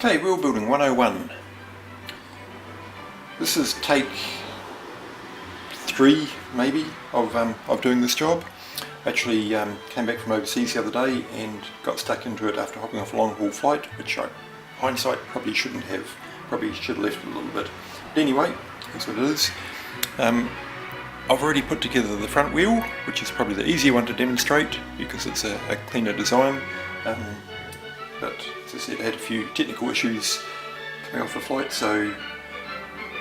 Okay, wheel building 101. This is take 3 maybe of doing this job. Actually came back from overseas the other day and got stuck into it after hopping off a long haul flight, which I, hindsight, probably shouldn't have. Probably should have left it a little bit. But anyway, that's what it is. I've already put together the front wheel, which is probably the easier one to demonstrate because it's a cleaner design. But as I said, I had a few technical issues coming off the flight, so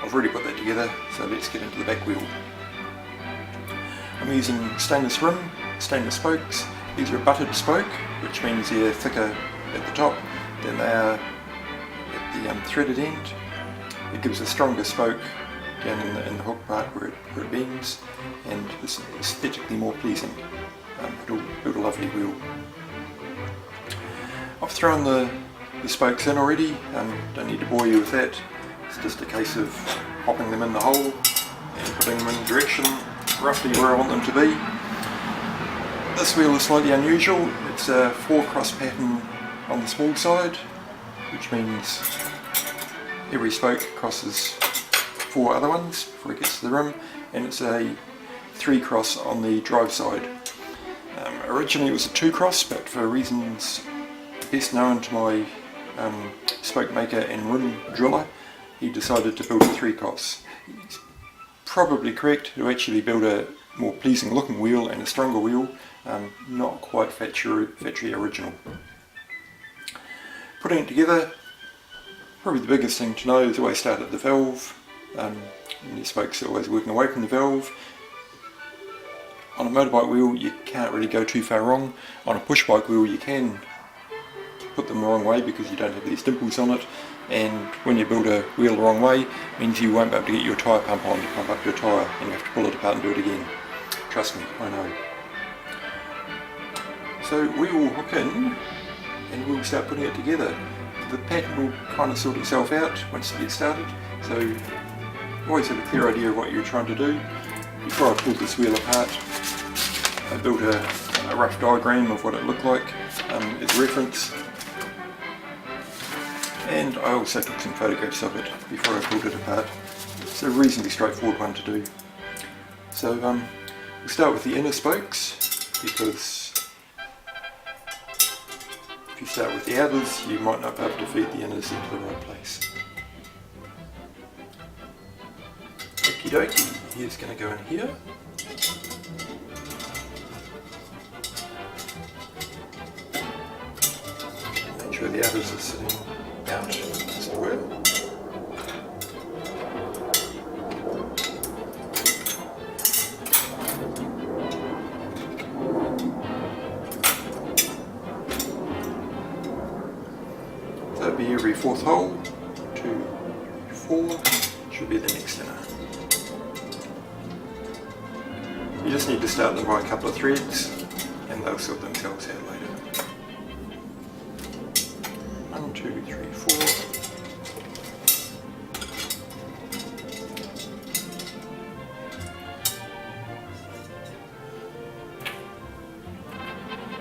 I've already put that together. So let's get into the back wheel. I'm using stainless rim, stainless spokes. These are a butted spoke, which means they're thicker at the top than they are at the threaded end. It gives a stronger spoke down in the hook part where it bends, and it's aesthetically more pleasing. It'll build a lovely wheel. I've thrown the spokes in already, don't need to bore you with that. It's just a case of popping them in the hole and putting them in direction roughly where I want them to be. This wheel is slightly unusual. It's a 4-cross pattern on the small side, which means every spoke crosses 4 other ones before it gets to the rim, and it's a 3-cross on the drive side. Originally it was a 2-cross, but for reasons best known to my spoke maker and rim driller, he decided to build a 3-cross. He's probably correct to actually build a more pleasing looking wheel and a stronger wheel, not quite factory original. Putting it together, probably the biggest thing to know is always start at the valve. Your spokes are always working away from the valve. On a motorbike wheel you can't really go too far wrong. On a push bike wheel you can put them the wrong way because you don't have these dimples on it, and when you build a wheel the wrong way, it means you won't be able to get your tyre pump on to pump up your tyre, and you have to pull it apart and do it again. Trust me, I know. So we will hook in and we'll start putting it together. The pattern will kind of sort itself out once you get started, so you always have a clear idea of what you're trying to do. Before I pulled this wheel apart, I built a rough diagram of what it looked like as reference. And I also took some photographs of it before I pulled it apart. It's a reasonably straightforward one to do. So we'll start with the inner spokes, because if you start with the outers you might not be able to feed the inners into the right place. Okie dokie, here's going to go in here. Make sure the outers are sitting out as it were. So that'll be every 4th hole. 1, 2, 4 should be the next inner. You just need to start them by a couple of threads and they'll sort themselves out later. 1, 2, 3, 4.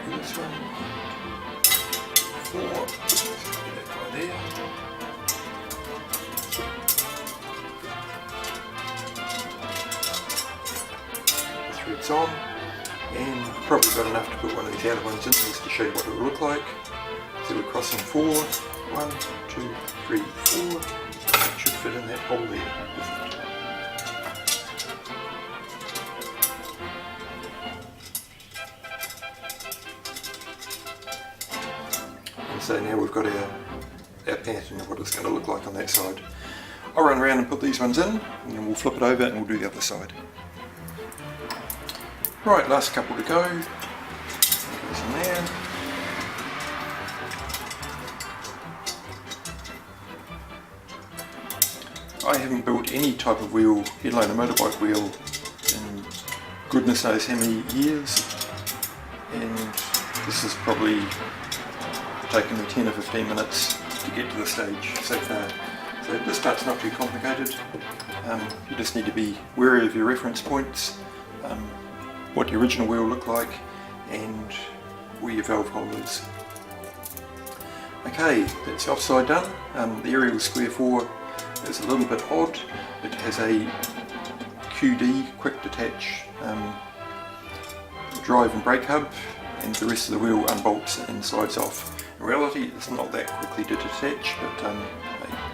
This one, 4. Get that guy there. The thread's on, and probably got enough to put one of these outer ones in just to show you what it will look like. So we're crossing 4, 1, 2, 3, 4. It should fit in that hole there. And so now we've got our pattern of what it's going to look like on that side. I'll run around and put these ones in, and then we'll flip it over and we'll do the other side. Right, last couple to go. Goes in there. I haven't built any type of wheel, let alone a motorbike wheel, in goodness knows how many years, and this has probably taken me 10 or 15 minutes to get to the stage so far. So this part's not too complicated. You just need to be wary of your reference points, what the original wheel looked like, and where your valve hole is. Okay, that's the offside done. The Ariel Square Four is a little bit odd. It has a QD, quick detach drive and brake hub, and the rest of the wheel unbolts and slides off. In reality, it's not that quickly to detach, but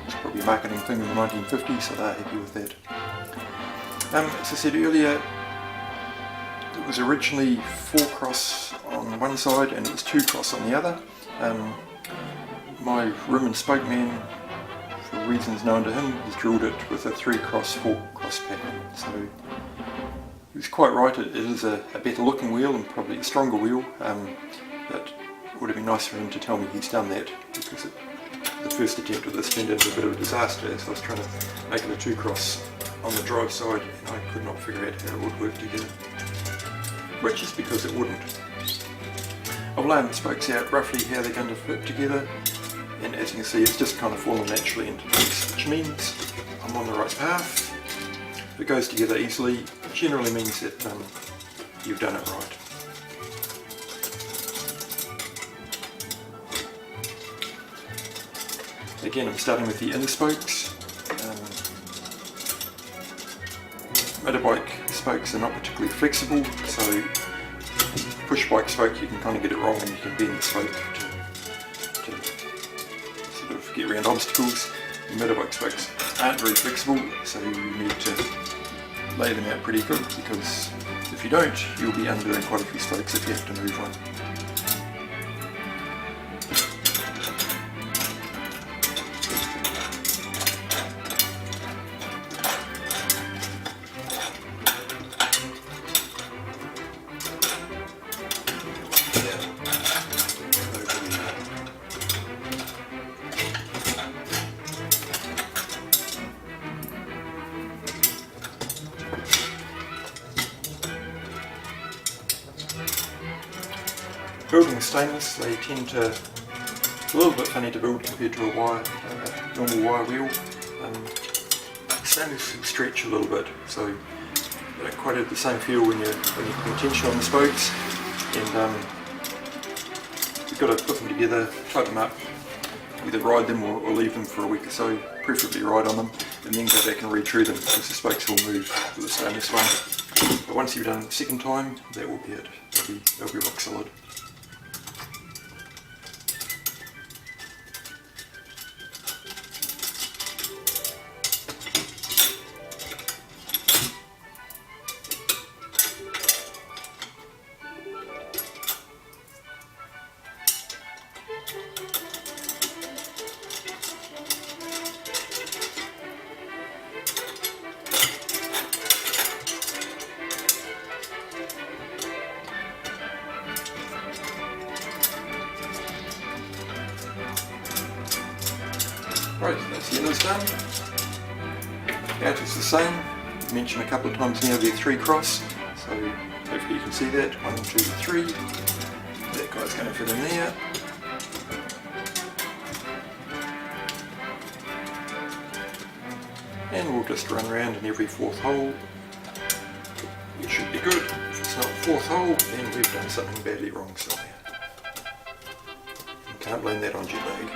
it's probably a marketing thing in the 1950s, so they're happy with that. As I said earlier, it was originally 4-cross on one side and it was 2-cross on the other. My rim and spoke man, for reasons known to him, has drilled it with a 3-cross, 4-cross pattern. So he was quite right, it is a better looking wheel and probably a stronger wheel, but it would have been nice for him to tell me he's done that, because the first attempt at this turned into a bit of a disaster as I was trying to make it a 2-cross on the drive side and I could not figure out how it would work together, which is because it wouldn't. I've laid the spokes out roughly how they're going to fit together, and as you can see it's just kind of fallen naturally into place, which means I'm on the right path. If it goes together easily, it generally means that you've done it right. Again, I'm starting with the inner spokes. Motorbike spokes are not particularly flexible, so push bike spoke you can kind of get it wrong and you can bend the spoke to sort of get around obstacles. Motorbike spokes aren't very flexible, so you need to lay them out pretty good, because if you don't, you'll be undoing quite a few spokes if you have to move one. Building stainless, they tend to a little bit funny to build compared to a normal wire wheel. Stainless will stretch a little bit, so they don't quite have the same feel when you're putting tension on the spokes, and you've got to put them together, tighten them up, either ride them or leave them for a week or so, preferably ride on them, and then go back and re-true them, because the spokes will move with the stainless one. But once you've done it the second time, that will be it. They'll be rock solid. Right, that's the inners done. Out is the same. I've mentioned a couple of times now they're 3-cross, so hopefully you can see that. 1, 2, 3. That guy's going to fit in there. And we'll just run around in every 4th hole. It should be good. If it's not 4th hole, then we've done something badly wrong somewhere. You can't blame that on jet lag.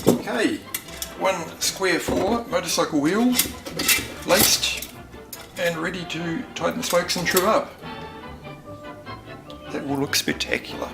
Okay, 1 Square Four motorcycle wheel, laced and ready to tighten the spokes and trim up. That will look spectacular.